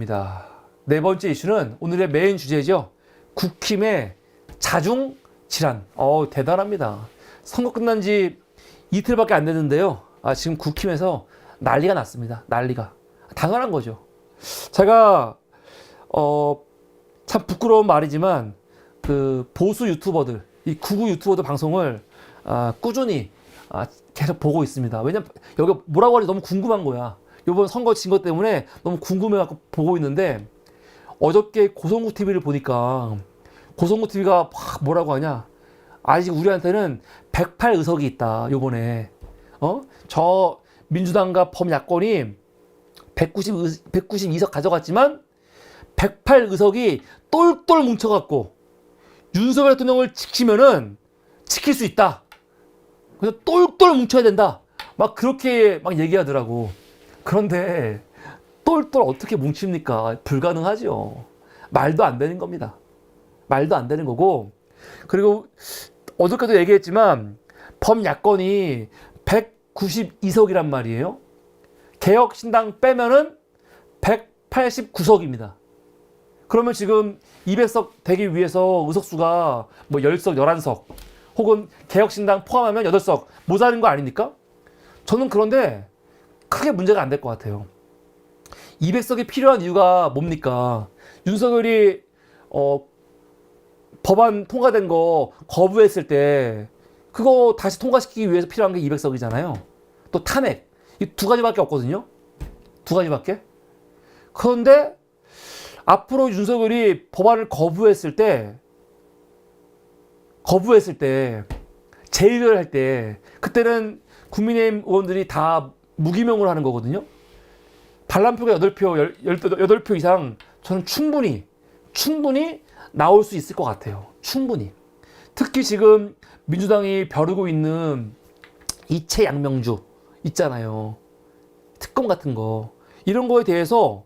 이슈입니다. 네 번째 이슈는 오늘의 메인 주제죠. 국힘의 자중 질환. 대단합니다. 선거 끝난 지 이틀밖에 안 됐는데요. 지금 국힘에서 난리가 났습니다. 난리가. 당연한 거죠. 제가 참 부끄러운 말이지만 그 보수 유튜버들, 이 극우 유튜버들 방송을 꾸준히 계속 보고 있습니다. 왜냐면 여기 뭐라고 하는지 너무 궁금한 거야. 이번 선거 진 것 때문에 너무 궁금해갖고 보고 있는데, 어저께 고성국 TV를 보니까 고성국 TV가 뭐라고 하냐. 아직 우리한테는 108의석이 있다. 요번에 저 민주당과 범야권이 192석 가져갔지만 108의석이 똘똘 뭉쳐갖고 윤석열 대통령을 지키면은 지킬 수 있다. 그래서 똘똘 뭉쳐야 된다. 막 그렇게 막 얘기하더라고. 그런데 똘똘 어떻게 뭉칩니까? 불가능하죠. 말도 안 되는 겁니다. 말도 안 되는 거고. 그리고 어저께도 얘기했지만 범야권이 192석이란 말이에요. 개혁신당 빼면은 189석입니다. 그러면 지금 200석 되기 위해서 의석수가 뭐 10석, 11석 혹은 개혁신당 포함하면 8석 모자른 거 아닙니까? 저는 그런데 크게 문제가 안 될 것 같아요. 200석이 필요한 이유가 뭡니까? 윤석열이 법안 통과된 거 거부했을 때 그거 다시 통과시키기 위해서 필요한 게 200석이잖아요. 또 탄핵. 이 두 가지밖에 없거든요. 두 가지밖에. 그런데 앞으로 윤석열이 법안을 거부했을 때 재의결할 때 그때는 국민의힘 의원들이 다 무기명으로 하는 거거든요. 반란표가 8표 이상 저는 충분히 나올 수 있을 것 같아요. 충분히. 특히 지금 민주당이 벼르고 있는 이채 양명주 있잖아요. 특검 같은 거. 이런 거에 대해서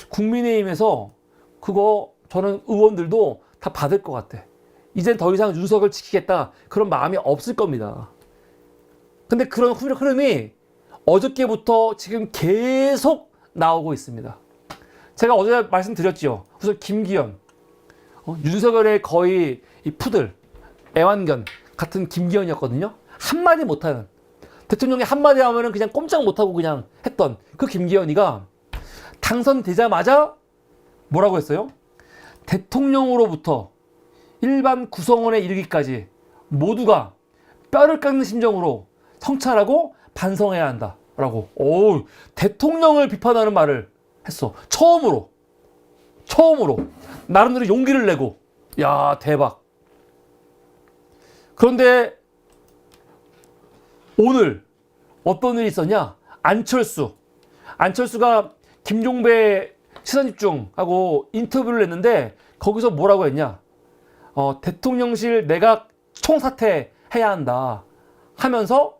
국민의힘에서 그거 저는 의원들도 다 받을 것 같아. 이젠 더 이상 윤석을 지키겠다 그런 마음이 없을 겁니다. 근데 그런 흐름이 어저께부터 지금 계속 나오고 있습니다. 제가 어제 말씀드렸죠. 우선 김기현, 윤석열의 거의 이 푸들, 애완견 같은 김기현이었거든요. 한마디 못하는, 대통령이 한마디 하면은 그냥 꼼짝 못하고 그냥 했던 그 김기현이가 당선되자마자 뭐라고 했어요? 대통령으로부터 일반 구성원에 이르기까지 모두가 뼈를 깎는 심정으로 성찰하고 반성해야 한다라고. 대통령을 비판하는 말을 했어. 처음으로 나름대로 용기를 내고. 야, 대박. 그런데 오늘 어떤 일이 있었냐? 안철수가 김종배 시선집중하고 인터뷰를 했는데 거기서 뭐라고 했냐? 대통령실 내각 총사퇴해야 한다 하면서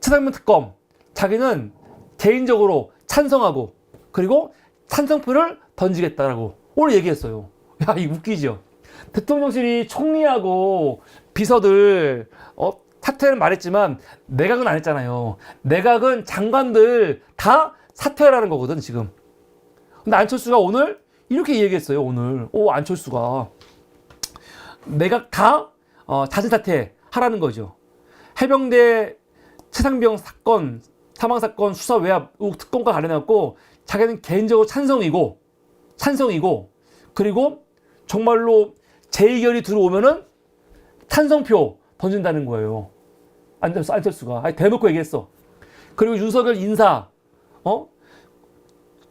최상병 특검 자기는 개인적으로 찬성하고 그리고 찬성표를 던지겠다라고 오늘 얘기했어요. 야, 이 웃기죠? 대통령실이 총리하고 비서들 사퇴는 말했지만 내각은 안 했잖아요. 내각은 장관들 다 사퇴하라는 거거든 지금. 근데 안철수가 오늘 이렇게 얘기했어요. 오늘 안철수가 내각 다 자진 사퇴하라는 거죠. 해병대 최상병 사건 사망사건 수사 외압 의혹 특검과 관련해갖고 자기는 개인적으로 찬성이고 그리고 정말로 재의결이 들어오면은 찬성표 던진다는 거예요. 안철수가 대놓고 얘기했어. 그리고 윤석열 인사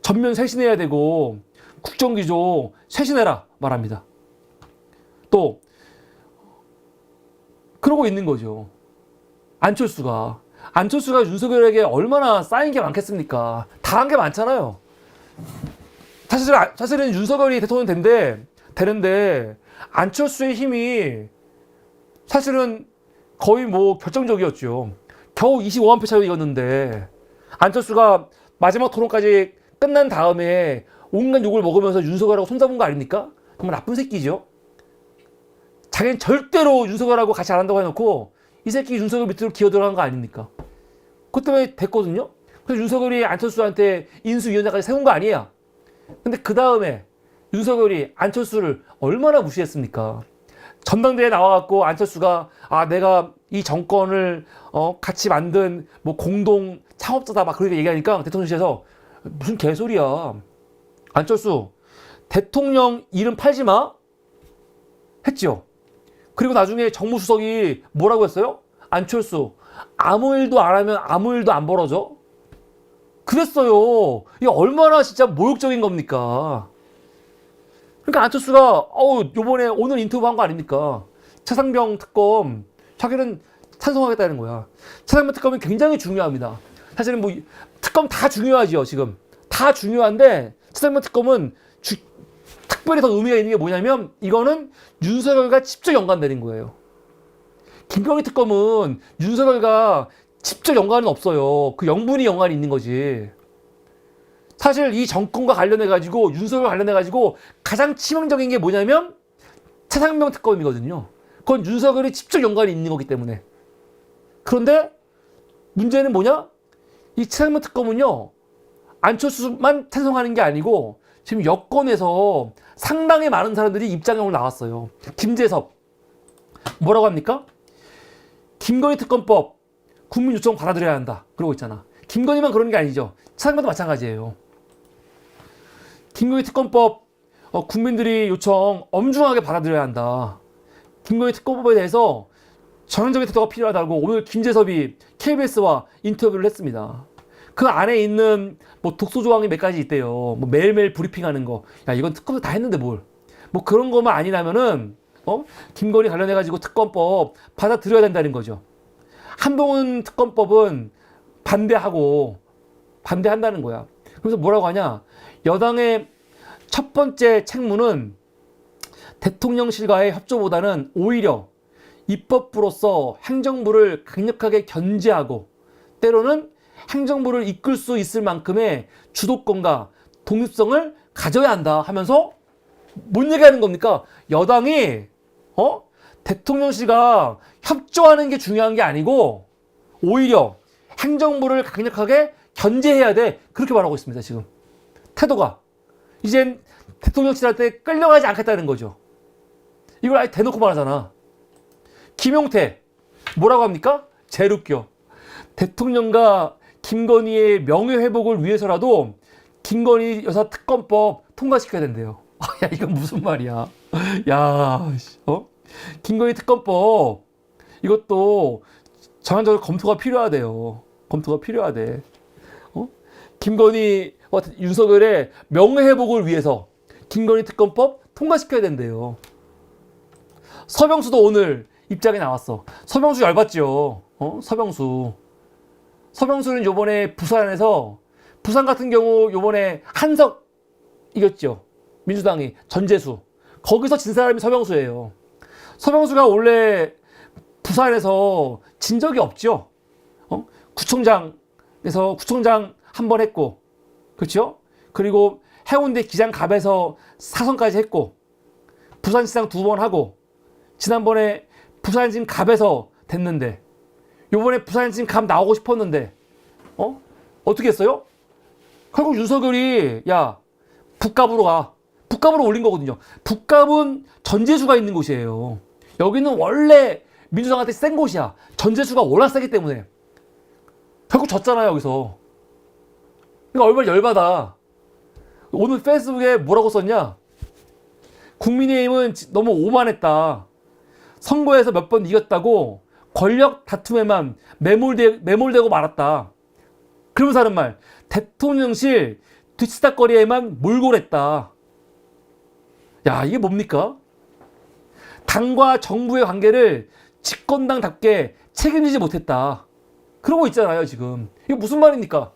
전면 쇄신해야 되고 국정기조 쇄신해라 말합니다. 또 그러고 있는 거죠. 안철수가 윤석열에게 얼마나 쌓인 게 많겠습니까? 다 한 게 많잖아요. 사실은 윤석열이 대통령 되는데 안철수의 힘이 사실은 거의 뭐 결정적이었죠. 겨우 25만 표 차이로 이겼는데 안철수가 마지막 토론까지 끝난 다음에 온갖 욕을 먹으면서 윤석열하고 손잡은 거 아닙니까? 정말 나쁜 새끼죠. 자기는 절대로 윤석열하고 같이 안 한다고 해놓고 이 새끼 윤석열 밑으로 기어 들어간 거 아닙니까? 그것 때문에 됐거든요. 그래서 윤석열이 안철수한테 인수위원장까지 세운 거 아니에요. 근데 그 다음에 윤석열이 안철수를 얼마나 무시했습니까? 전당대회에 나와갖고 안철수가 내가 이 정권을 같이 만든 뭐 공동 창업자다 막 그렇게 얘기하니까 대통령실에서 무슨 개소리야. 안철수 대통령 이름 팔지 마 했죠. 그리고 나중에 정무수석이 뭐라고 했어요? 안철수 아무 일도 안 하면 아무 일도 안 벌어져. 그랬어요. 이게 얼마나 진짜 모욕적인 겁니까? 그러니까 안철수가 요번에 오늘 인터뷰 한 거 아닙니까? 최상병 특검 자기는 찬성하겠다는 거야. 최상병 특검이 굉장히 중요합니다. 사실은 뭐 특검 다 중요하죠. 지금 다 중요한데 최상병 특검은 특별히 더 의미가 있는 게 뭐냐면 이거는 윤석열과 직접 연관되는 거예요. 김건희 특검은 윤석열과 직접 연관은 없어요. 그 영분이 연관이 있는 거지. 사실 이 정권과 관련해가지고 윤석열 관련해가지고 가장 치명적인 게 뭐냐면 최상병 특검이거든요. 그건 윤석열이 직접 연관이 있는 거기 때문에. 그런데 문제는 뭐냐? 이 최상병 특검은요. 안철수만 찬성하는 게 아니고 지금 여권에서 상당히 많은 사람들이 입장에 오늘 나왔어요. 김재섭 뭐라고 합니까? 김건희 특검법 국민 요청 받아들여야 한다. 그러고 있잖아. 김건희만 그러는 게 아니죠. 최상병도 마찬가지예요. 김건희 특검법 국민들이 요청 엄중하게 받아들여야 한다. 김건희 특검법에 대해서 전향적인 태도가 필요하다고 오늘 김재섭이 KBS와 인터뷰를 했습니다. 그 안에 있는 뭐 독소 조항이 몇 가지 있대요. 뭐 매일매일 브리핑하는 거. 야 이건 특검도 다 했는데 뭘? 뭐 그런 것만 아니라면은 김건희 관련해가지고 특검법 받아들여야 된다는 거죠. 한동훈 특검법은 반대한다는 거야. 그래서 뭐라고 하냐? 여당의 첫 번째 책무는 대통령실과의 협조보다는 오히려 입법부로서 행정부를 강력하게 견제하고 때로는 행정부를 이끌 수 있을 만큼의 주도권과 독립성을 가져야 한다 하면서 뭔 얘기하는 겁니까? 여당이 대통령실과 협조하는 게 중요한 게 아니고 오히려 행정부를 강력하게 견제해야 돼. 그렇게 말하고 있습니다. 지금 태도가 이젠 대통령실한테 끌려가지 않겠다는 거죠. 이걸 아예 대놓고 말하잖아. 김용태 뭐라고 합니까? 제일 웃겨. 대통령과 김건희의 명예회복을 위해서라도 김건희 여사 특검법 통과시켜야 된대요. 야 이건 무슨 말이야. 야 김건희 특검법 이것도 전환적으로 검토가 필요하대요. 검토가 필요하대. 김건희 윤석열의 명예회복을 위해서 김건희 특검법 통과시켜야 된대요. 서병수도 오늘 입장에 나왔어. 서병수 열받죠. 서병수는 요번에 부산 같은 경우 요번에 한석 이겼죠. 민주당이 전재수. 거기서 진 사람이 서병수예요. 서병수가 원래 부산에서 진 적이 없죠. 구청장에서 구청장 한 번 했고, 그렇죠? 그리고 해운대 기장갑에서 사선까지 했고, 부산시장 2번 하고, 지난번에 부산시장 갑에서 됐는데, 요번에 부산시장 갑 나오고 싶었는데, 어떻게 했어요? 결국 윤석열이 북갑으로 가. 북갑으로 올린 거거든요. 북갑은 전재수가 있는 곳이에요. 여기는 원래 민주당한테 센 곳이야. 전재수가 워낙 세기 때문에. 결국 졌잖아요, 여기서. 그러니까 얼마나 열받아. 오늘 페이스북에 뭐라고 썼냐? 국민의힘은 너무 오만했다. 선거에서 몇 번 이겼다고 권력 다툼에만 매몰되고 말았다. 그러면서 하는 말. 대통령실 뒤치다거리에만 몰골했다. 야, 이게 뭡니까? 당과 정부의 관계를 집권당답게 책임지지 못했다. 그러고 있잖아요, 지금. 이게 무슨 말입니까?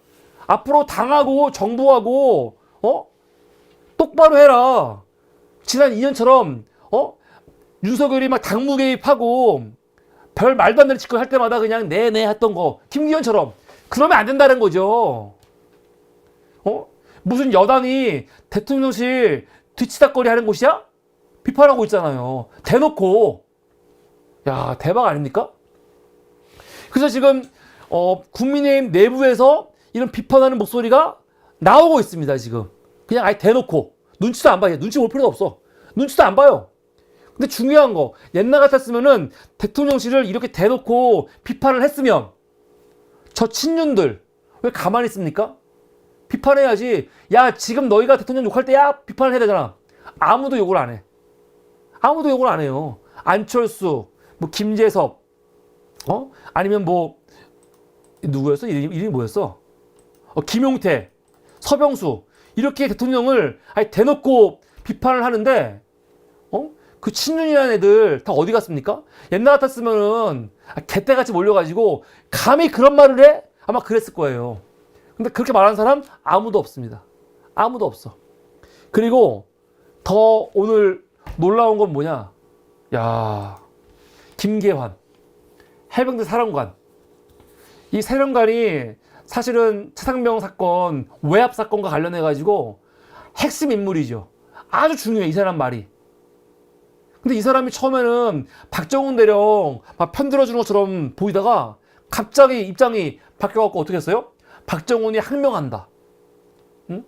앞으로 당하고 정부하고 똑바로 해라. 지난 2년처럼 윤석열이 막 당무 개입하고 별 말도 안 되는 짓을 할 때마다 그냥 네네 했던 거 김기현처럼 그러면 안 된다는 거죠. 무슨 여당이 대통령실 뒤치다거리 하는 곳이야? 비판하고 있잖아요. 대놓고. 야, 대박 아닙니까? 그래서 지금 국민의힘 내부에서 이런 비판하는 목소리가 나오고 있습니다, 지금. 그냥 아예 대놓고. 눈치도 안 봐요. 눈치 볼 필요도 없어. 눈치도 안 봐요. 근데 중요한 거, 옛날 같았으면은 대통령실을 이렇게 대놓고 비판을 했으면 저 친윤들 왜 가만히 있습니까? 비판해야지. 야, 지금 너희가 대통령 욕할 때야 비판을 해야 되잖아. 아무도 욕을 안 해. 아무도 욕을 안 해요. 안철수, 뭐 김재섭, 아니면 뭐 누구였어? 이름이 뭐였어? 김용태, 서병수 이렇게 대통령을 아예 대놓고 비판을 하는데 그 친윤이라는 애들 다 어디 갔습니까? 옛날 같았으면은 개떼같이 몰려가지고 감히 그런 말을 해? 아마 그랬을 거예요. 근데 그렇게 말하는 사람 아무도 없습니다. 아무도 없어. 그리고 더 오늘 놀라운 건 뭐냐? 야, 김계환 해병대 사령관. 이 사령관이 사실은 최상병 사건, 외압 사건과 관련해 가지고 핵심 인물이죠. 아주 중요해, 이 사람 말이. 근데 이 사람이 처음에는 박정훈 대령 막 편들어주는 것처럼 보이다가 갑자기 입장이 바뀌어갖고 어떻게 했어요? 박정훈이 항명한다. 응?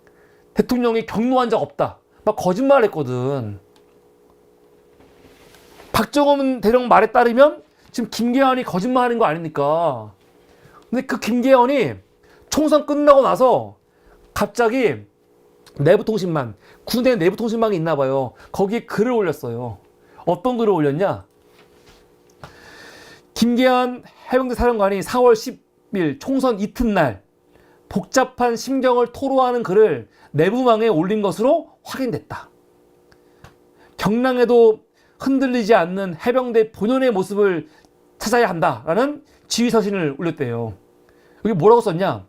대통령이 경로한 적 없다. 막 거짓말 했거든. 박정훈 대령 말에 따르면 지금 김계환이 거짓말하는 거 아닙니까? 근데 그 김계환이 총선 끝나고 나서 갑자기 내부통신망, 군대 내부통신망이 있나 봐요. 거기에 글을 올렸어요. 어떤 글을 올렸냐? 김계환 해병대 사령관이 4월 10일 총선 이튿날 복잡한 심경을 토로하는 글을 내부망에 올린 것으로 확인됐다. 경랑에도 흔들리지 않는 해병대 본연의 모습을 찾아야 한다라는 지휘서신을 올렸대요. 여기 뭐라고 썼냐?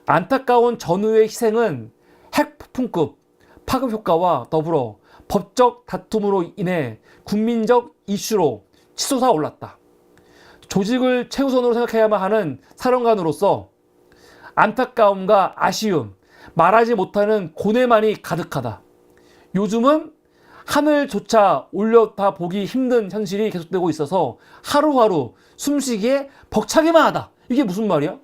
안타까운 전우의 희생은 핵폭풍급 파급 효과와 더불어 법적 다툼으로 인해 국민적 이슈로 치솟아 올랐다. 조직을 최우선으로 생각해야만 하는 사령관으로서 안타까움과 아쉬움, 말하지 못하는 고뇌만이 가득하다. 요즘은 하늘조차 올려다 보기 힘든 현실이 계속되고 있어서 하루하루 숨쉬기에 벅차기만 하다. 이게 무슨 말이야?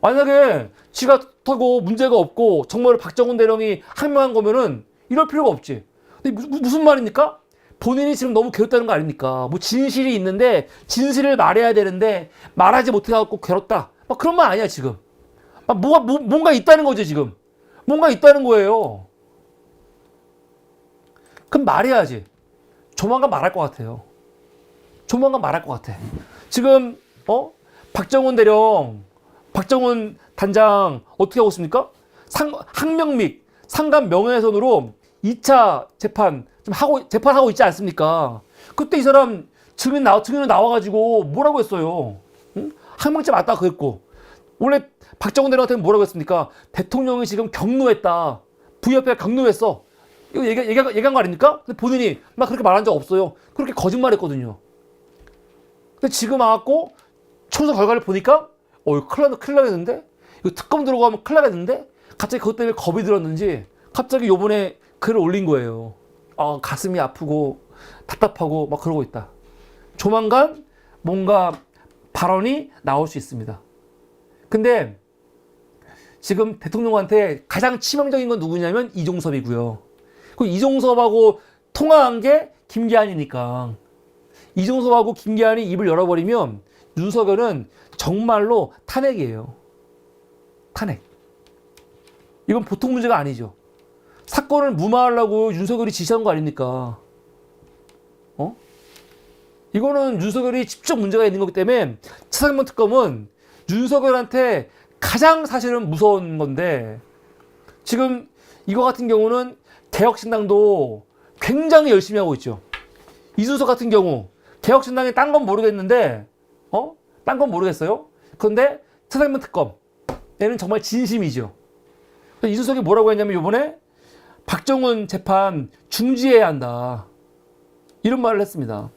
만약에 지가 타고 문제가 없고 정말 박정훈 대령이 항명한 거면은 이럴 필요가 없지. 근데 무슨 말입니까? 본인이 지금 너무 괴롭다는 거 아닙니까? 뭐 진실이 있는데 진실을 말해야 되는데 말하지 못해갖고 괴롭다. 막 그런 말 아니야 지금. 뭔가 있다는 거지 지금. 뭔가 있다는 거예요. 그럼 말해야지. 조만간 말할 것 같아요. 조만간 말할 것 같아. 지금 박정훈 대령, 박정훈 단장 어떻게 하고 있습니까? 항명 및 상감 명예훼손으로 2차 재판하고 있지 않습니까? 그때 이 사람 증인 나와가지고 뭐라고 했어요? 응? 항명죄 맞다 그랬고. 원래 박정훈 대령한테는 뭐라고 했습니까? 대통령이 지금 경로했다. VF가 경로했어. 이거 얘기한 거 아닙니까? 근데 본인이 막 그렇게 말한 적 없어요. 그렇게 거짓말했거든요. 근데 지금 와갖고 총선 결과를 보니까 이거 큰일 나겠는데? 이거 특검 들어가면 큰일 나겠는데? 갑자기 그것 때문에 겁이 들었는지 갑자기 요번에 글을 올린 거예요. 가슴이 아프고 답답하고 막 그러고 있다. 조만간 뭔가 발언이 나올 수 있습니다. 근데 지금 대통령한테 가장 치명적인 건 누구냐면 이종섭이고요. 그 이종섭하고 통화한 게 김계한이니까. 이종섭하고 김계한이 입을 열어버리면 윤석열은 정말로 탄핵이에요. 탄핵. 이건 보통 문제가 아니죠. 사건을 무마하려고 윤석열이 지시한 거 아닙니까? 이거는 윤석열이 직접 문제가 있는 거기 때문에 차상면 특검은 윤석열한테 가장 사실은 무서운 건데 지금 이거 같은 경우는 개혁신당도 굉장히 열심히 하고 있죠. 이준석 같은 경우 개혁신당이 딴 건 모르겠는데 딴 건 모르겠어요. 그런데 차상면 특검 얘는 정말 진심이죠. 이준석이 뭐라고 했냐면 이번에 박정훈 재판 중지해야 한다. 이런 말을 했습니다.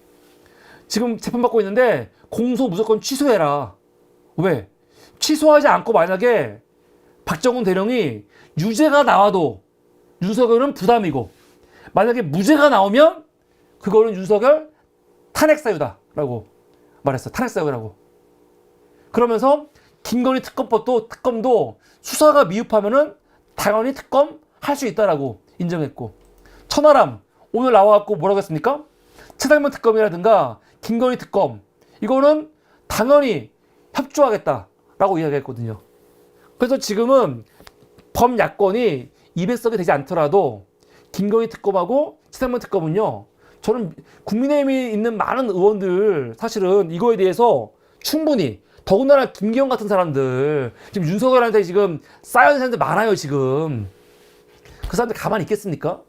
지금 재판받고 있는데 공소 무조건 취소해라. 왜? 취소하지 않고 만약에 박정훈 대령이 유죄가 나와도 윤석열은 부담이고 만약에 무죄가 나오면 그거는 윤석열 탄핵 사유다라고 말했어. 탄핵 사유라고. 그러면서 김건희 특검도 수사가 미흡하면은 당연히 특검 할 수 있다라고 인정했고, 천하람 오늘 나와갖고 뭐라고 했습니까? 최상병 특검이라든가 김건희 특검 이거는 당연히 협조하겠다라고 이야기했거든요. 그래서 지금은 범야권이 200석이 되지 않더라도 김건희 특검하고 최상병 특검은요, 저는 국민의힘이 있는 많은 의원들 사실은 이거에 대해서 충분히, 더군다나 김기현 같은 사람들 지금 윤석열한테 지금 쌓여있는 사람들 많아요. 지금 그 사람들 가만히 있겠습니까?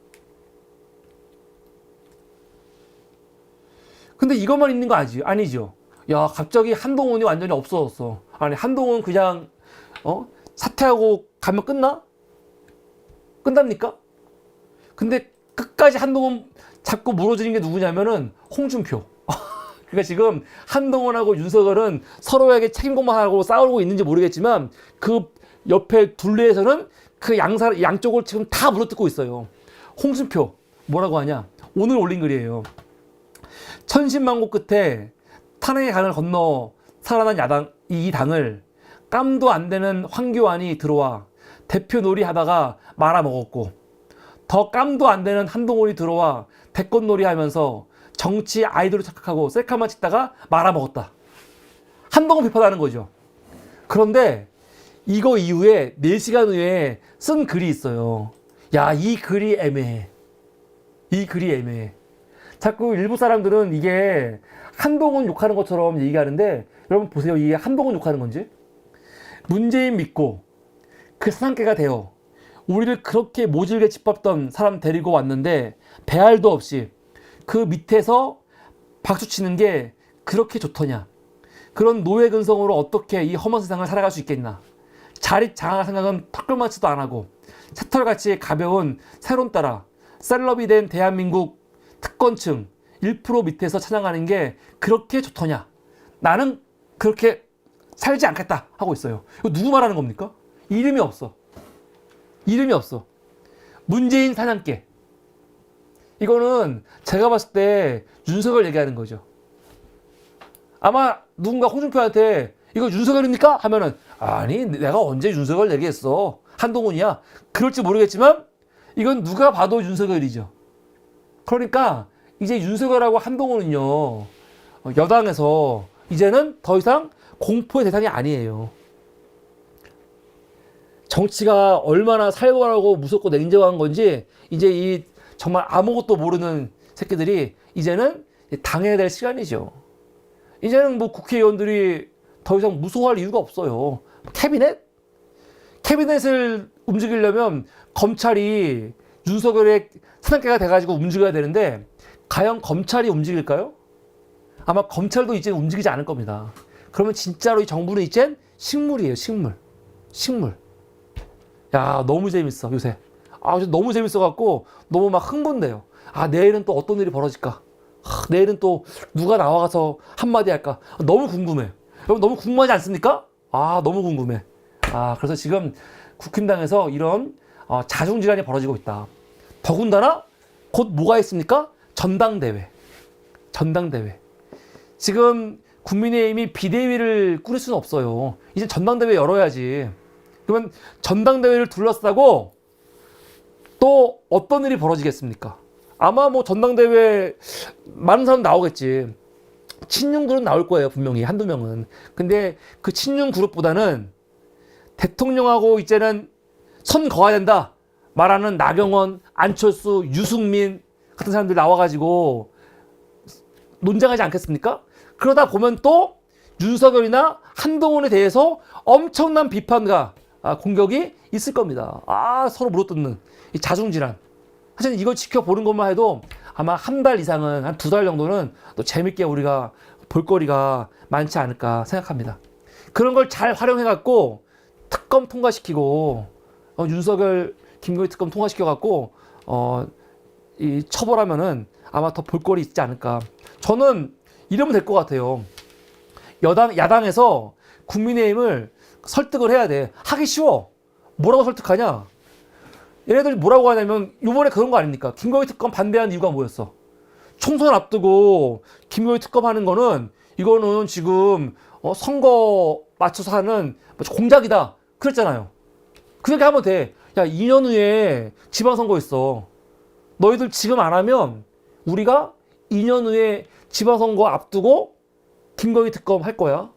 근데 이것만 있는 거 아니죠. 야, 갑자기 한동훈이 완전히 없어졌어. 아니, 한동훈 그냥 사퇴하고 가면 끝납니까? 근데 끝까지 한동훈 자꾸 물어주는 게 누구냐면은 홍준표. 그러니까 지금 한동훈하고 윤석열은 서로에게 책임공방하고 싸우고 있는지 모르겠지만 그 옆에 둘레에서는 그 양쪽을 지금 다 물어뜯고 있어요. 홍준표 뭐라고 하냐? 오늘 올린 글이에요. 천신만고 끝에 탄핵의 강을 건너 살아난 야당, 이 당을 깜도 안 되는 황교안이 들어와 대표 놀이 하다가 말아먹었고, 더 깜도 안 되는 한동훈이 들어와 대권 놀이 하면서 정치 아이돌을 착각하고 셀카만 찍다가 말아먹었다. 한동훈 비판하는 거죠. 그런데 이거 이후에 4시간 후에 쓴 글이 있어요. 야, 이 글이 애매해. 자꾸 일부 사람들은 이게 한동훈 욕하는 것처럼 얘기하는데, 여러분 보세요. 이게 한동훈 욕하는 건지. 문재인 믿고 그 사상계가 되어 우리를 그렇게 모질게 짓밟던 사람 데리고 왔는데 배알도 없이 그 밑에서 박수치는 게 그렇게 좋더냐. 그런 노예 근성으로 어떻게 이 험한 세상을 살아갈 수 있겠나. 자립 장할 생각은 턱걸맞지도 안 하고 새털같이 가벼운 세론 따라 셀럽이 된 대한민국 특권층 1% 밑에서 찬양하는 게 그렇게 좋더냐. 나는 그렇게 살지 않겠다 하고 있어요. 이거 누구 말하는 겁니까? 이름이 없어. 문재인 사냥개. 이거는 제가 봤을 때 윤석열 얘기하는 거죠. 아마 누군가 홍준표한테 이거 윤석열입니까? 하면은 아니, 내가 언제 윤석열 얘기했어. 한동훈이야. 그럴지 모르겠지만 이건 누가 봐도 윤석열이죠. 그러니까 이제 윤석열하고 한동훈은요, 여당에서 이제는 더 이상 공포의 대상이 아니에요. 정치가 얼마나 살벌하고 무섭고 냉정한 건지 이제 이 정말 아무것도 모르는 새끼들이 이제는 당해야 될 시간이죠. 이제는 뭐 국회의원들이 더 이상 무서워할 이유가 없어요. 캐비넷을 움직이려면 검찰이 윤석열의 사냥개가 돼가지고 움직여야 되는데, 과연 검찰이 움직일까요? 아마 검찰도 이제 움직이지 않을 겁니다. 그러면 진짜로 이 정부는 이젠 식물이에요. 식물. 야, 너무 재밌어 요새. 너무 재밌어갖고 너무 막 흥분돼요. 내일은 또 어떤 일이 벌어질까? 내일은 또 누가 나와서 한마디 할까? 너무 궁금해. 여러분 너무 궁금하지 않습니까? 너무 궁금해. 그래서 지금 국힘당에서 이런 자중질환이 벌어지고 있다. 더군다나 곧 뭐가 있습니까? 전당대회. 지금 국민의힘이 비대위를 꾸릴 수는 없어요. 이제 전당대회 열어야지. 그러면 전당대회를 둘러싸고 또 어떤 일이 벌어지겠습니까? 아마 뭐 전당대회 많은 사람 나오겠지. 친윤 그룹 나올 거예요, 분명히 한두 명은. 근데 그 친윤 그룹보다는 대통령하고 이제는 선 그어야 된다 말하는 나경원, 안철수, 유승민 같은 사람들 나와가지고 논쟁하지 않겠습니까? 그러다 보면 또 윤석열이나 한동훈에 대해서 엄청난 비판과 공격이 있을 겁니다. 서로 물어뜯는 이 자중질환. 사실 이걸 지켜보는 것만 해도 아마 한 달 이상은, 한 2달 정도는 또 재밌게 우리가 볼거리가 많지 않을까 생각합니다. 그런 걸 잘 활용해갖고 특검 통과시키고, 윤석열, 김건희 특검 통과시켜갖고, 이 처벌하면은 아마 더 볼거리 있지 않을까. 저는 이러면 될 것 같아요. 야당에서 국민의힘을 설득을 해야 돼. 하기 쉬워. 뭐라고 설득하냐? 얘네들이 뭐라고 하냐면, 요번에 그런 거 아닙니까? 김건희 특검 반대하는 이유가 뭐였어? 총선 앞두고 김건희 특검 하는 거는, 이거는 지금 선거 맞춰서 하는 공작이다 그랬잖아요. 그렇게 하면 돼. 야, 2년 후에 지방선거 있어. 너희들 지금 안 하면 우리가 2년 후에 지방선거 앞두고 김건희 특검 할 거야.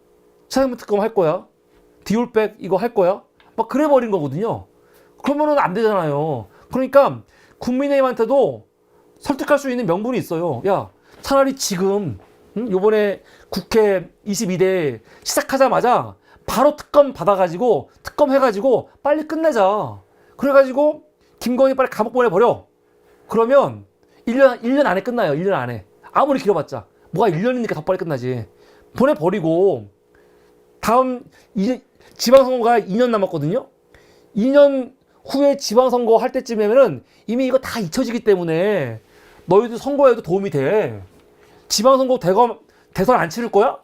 차장문 특검 할 거야. 디올백 이거 할 거야. 막 그래 버린 거거든요. 그러면은 안 되잖아요. 그러니까 국민의힘한테도 설득할 수 있는 명분이 있어요. 야, 차라리 지금 요번에 국회 22대 시작하자마자 바로 특검 받아가지고 특검 해가지고 빨리 끝내자. 그래가지고 김건희 빨리 감옥 보내버려. 그러면 1년 안에 끝나요. 1년 안에. 아무리 길어봤자. 뭐가 1년이니까 더 빨리 끝나지. 보내버리고 다음 지방선거가 2년 남았거든요. 2년 후에 지방선거 할 때쯤이면은 이미 이거 다 잊혀지기 때문에 너희들 선거에도 도움이 돼. 지방선거 대선 안 치를 거야?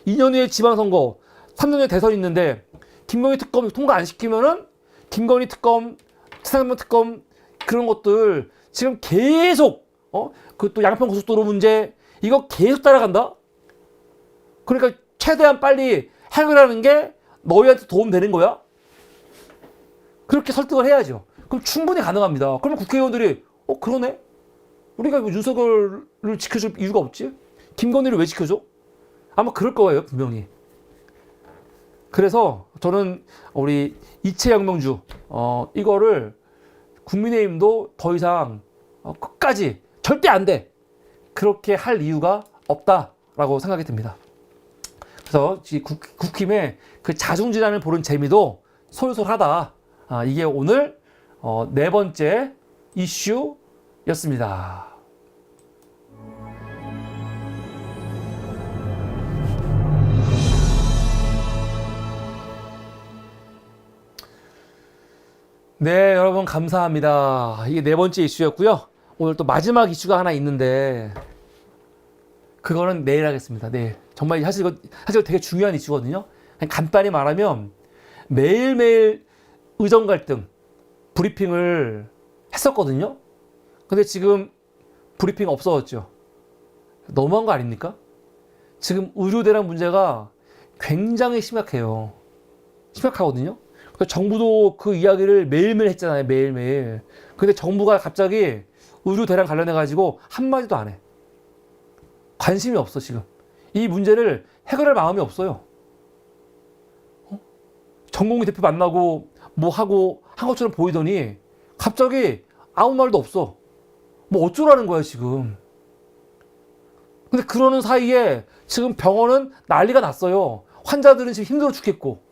2년 후에 지방선거, 3년 후에 대선 있는데 김건희 특검 통과 안 시키면은 김건희 특검, 차장문 특검 그런 것들 지금 계속 그 또 양평 고속도로 문제 이거 계속 따라간다. 그러니까 최대한 빨리 해결하는 게 너희한테 도움 되는 거야? 그렇게 설득을 해야죠. 그럼 충분히 가능합니다. 그러면 국회의원들이 그러네? 우리가 윤석열을 지켜줄 이유가 없지? 김건희를 왜 지켜줘? 아마 그럴 거예요, 분명히. 그래서 저는 우리 이채영명주 이거를 국민의힘도 더 이상 끝까지 절대 안 돼. 그렇게 할 이유가 없다라고 생각이 듭니다. 그래서 국힘의 그 자중질환을 보는 재미도 솔솔하다. 이게 오늘 네 번째 이슈였습니다. 네, 여러분 감사합니다. 이게 네 번째 이슈였고요. 오늘 또 마지막 이슈가 하나 있는데 그거는 내일 하겠습니다. 내일. 정말 사실 이거 되게 중요한 이슈거든요. 그냥 간단히 말하면 매일매일 의정 갈등 브리핑을 했었거든요. 근데 지금 브리핑 없어졌죠. 너무한 거 아닙니까? 지금 의료 대란 문제가 굉장히 심각해요. 심각하거든요. 정부도 그 이야기를 매일매일 했잖아요. 매일매일. 근데 정부가 갑자기 의료 대란 관련해가지고 한마디도 안 해. 관심이 없어, 지금. 이 문제를 해결할 마음이 없어요. 정공희 대표 만나고 뭐 하고 한 것처럼 보이더니 갑자기 아무 말도 없어. 뭐 어쩌라는 거야, 지금. 근데 그러는 사이에 지금 병원은 난리가 났어요. 환자들은 지금 힘들어 죽겠고.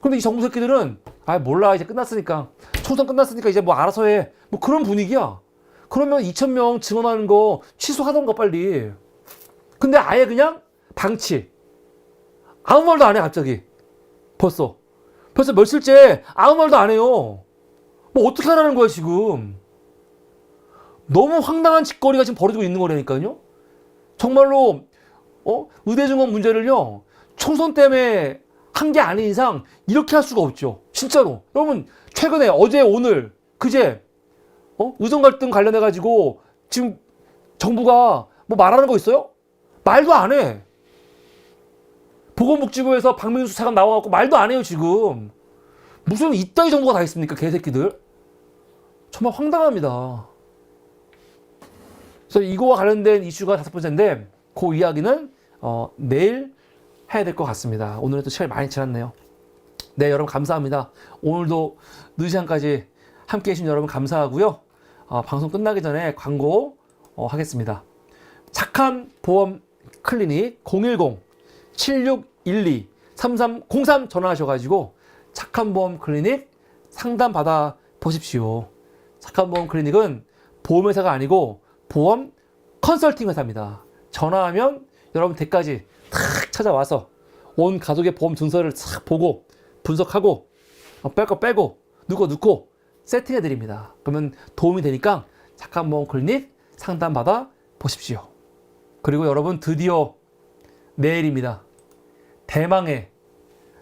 근데 이 정부 새끼들은 몰라, 이제 끝났으니까, 총선 끝났으니까 이제 뭐 알아서 해, 뭐 그런 분위기야. 그러면 2,000명 증원하는 거 취소하던가 빨리. 근데 아예 그냥 방치. 아무 말도 안 해. 갑자기 벌써 며칠째 아무 말도 안 해요. 뭐 어떻게 하라는 거야 지금. 너무 황당한 짓거리가 지금 벌어지고 있는 거라니까요. 정말로 의대 증원 문제를요 총선 때문에 한 게 아닌 이상 이렇게 할 수가 없죠. 진짜로. 여러분 최근에 어제 오늘 그제 의정 갈등 관련해 가지고 지금 정부가 뭐 말하는 거 있어요? 말도 안 해. 보건복지부에서 박명수 차관 나와갖고 말도 안 해요 지금. 무슨 이따위 정부가 다 있습니까 개새끼들. 정말 황당합니다. 그래서 이거와 관련된 이슈가 다섯 번째인데 그 이야기는 내일 해야 될 것 같습니다. 오늘은 또 시간이 많이 지났네요. 네, 여러분 감사합니다. 오늘도 늦은 시간까지 함께 해주신 여러분 감사하고요. 방송 끝나기 전에 광고 하겠습니다. 착한 보험 클리닉 010-7612-3303 전화하셔가지고 착한 보험 클리닉 상담 받아 보십시오. 착한 보험 클리닉은 보험회사가 아니고 보험 컨설팅 회사입니다. 전화하면 여러분 댁까지 탁 찾아와서 온 가족의 보험 증서를 싹 보고 분석하고 뺄 거 빼고 넣고 넣고 세팅해 드립니다. 그러면 도움이 되니까 착한 보험 클리닉 상담 받아 보십시오. 그리고 여러분 드디어 내일입니다. 대망의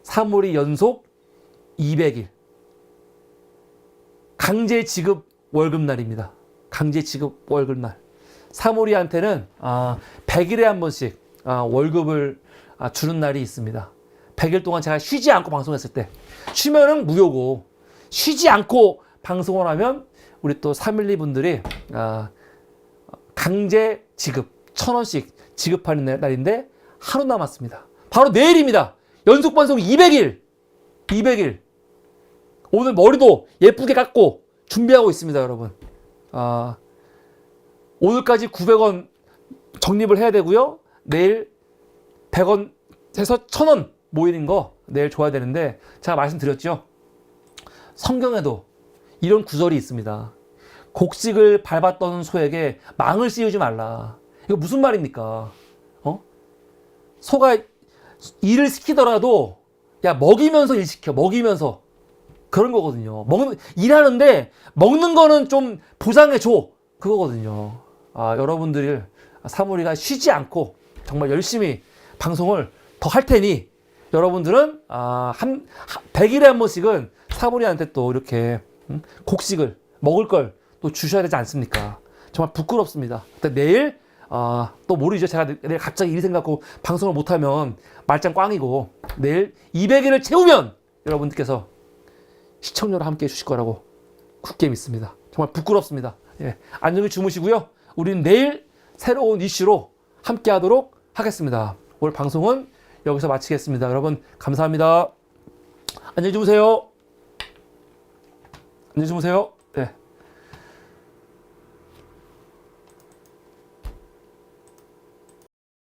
사물이 연속 200일 강제 지급 월급날입니다. 강제 지급 월급날. 사물이한테는 100일에 한 번씩 월급을 주는 날이 있습니다. 100일 동안 제가 쉬지 않고 방송했을 때, 쉬면은 무효고 쉬지 않고 방송을 하면 우리 또 312 분들이 강제 지급 1,000원씩 지급하는 날인데 하루 남았습니다. 바로 내일입니다. 연속 방송 200일. 오늘 머리도 예쁘게 깎고 준비하고 있습니다, 여러분. 오늘까지 900원 적립을 해야 되고요. 내일 100원 해서 1,000원 모이는 거 내일 줘야 되는데, 제가 말씀드렸죠. 성경에도 이런 구절이 있습니다. 곡식을 밟았던 소에게 망을 씌우지 말라. 이거 무슨 말입니까? 소가 일을 시키더라도 먹이면서 일 시켜. 먹이면서. 그런 거거든요. 일하는데 먹는 거는 좀 보상해 줘. 그거거든요. 여러분들 사무리가 쉬지 않고 정말 열심히 방송을 더 할 테니, 여러분들은 100일에 한 번씩은 사무리한테 또 이렇게 곡식을 먹을 걸 또 주셔야 되지 않습니까? 정말 부끄럽습니다. 내일 또 모르죠. 제가 내일 갑자기 일이 생각고 방송을 못하면 말짱 꽝이고, 내일 200일을 채우면 여러분들께서 시청료를 함께 해주실 거라고 굳게 믿습니다. 정말 부끄럽습니다. 예, 안녕히 주무시고요. 우리는 내일 새로운 이슈로 함께 하도록 하겠습니다. 오늘 방송은 여기서 마치겠습니다. 여러분 감사합니다. 안녕히 주무세요. 안녕히 주무세요.